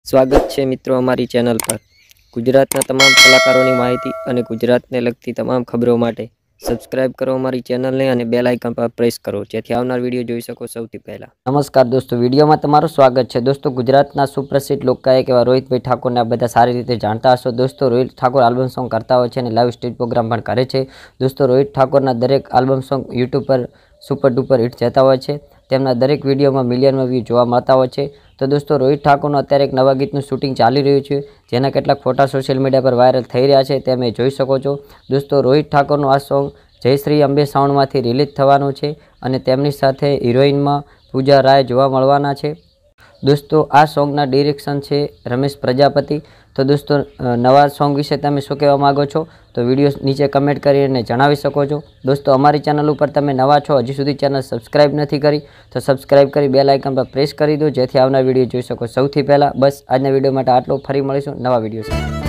સ્વાગત છે મિત્રો અમારી ચેનલ પર। ગુજરાતના તમામ કલાકારોની માહિતી અને ગુજરાતને લગતી તમામ ખબરો માટે સબસ્ક્રાઇબ કરો અમારી ચેનલને અને બેલ આઇકન પર પ્રેસ કરો જેથી આવનાર વિડીયો જોઈ શકો સૌથી પહેલા। નમસ્કાર દોસ્તો, વિડીયોમાં તમારું સ્વાગત છે। દોસ્તો, ગુજરાતના સુપ્રસિદ્ધ લોકગાયક એવા રોહિતભાઈ ઠાકોરને આ બધા સારી રીતે જાણતા હશો। દોસ્તો, રોહિત ઠાકોર આલ્બમ સોંગ કરતા હોય છે અને લાઈવ સ્ટેજ પ્રોગ્રામ પણ કરે છે। દોસ્તો, રોહિત ઠાકોરના દરેક આલ્બમ સોંગ યુટ્યુબ પર સુપર ડુપર હિટ જતા હોય છે। તેમના દરેક વિડીયોમાં મિલિયનમાં વ્યૂ જોવા મળતા હોય છે। તો દોસ્તો, રોહિત ઠાકોરનું અત્યારે એક નવા ગીતનું શૂટિંગ ચાલી રહ્યું છે, જેના કેટલાક ફોટા સોશિયલ મીડિયા પર વાયરલ થઈ રહ્યા છે, તમે જોઈ શકો છો। દોસ્તો, રોહિત ઠાકોરનું આ સોંગ જય શ્રી અંબે સાઉન્ડમાંથી રિલીઝ થવાનું છે અને તેમની સાથે હિરોઈનમાં પૂજા રાય જોવા મળવાના છે। દોસ્તો, આ સોંગના ડિરેક્શન છે રમેશ પ્રજાપતિ। તો દોસ્તો, નવા સોંગ વિશે તમે શું કહેવા માગો છો તો વિડીયો નીચે કમેન્ટ કરીને જણાવી શકો છો। દોસ્તો, અમારી ચેનલ ઉપર તમે નવા છો, હજી સુધી ચેનલ સબસ્ક્રાઇબ નથી કરી તો સબસ્ક્રાઇબ કરી બેલ આઇકન પર પ્રેસ કરી દો જેથી આવનાર વિડીયો જોઈ શકો સૌથી પહેલાં। બસ આજના વિડીયો માટે આટલું, ફરી મળીશું નવા વિડીયો સાથે।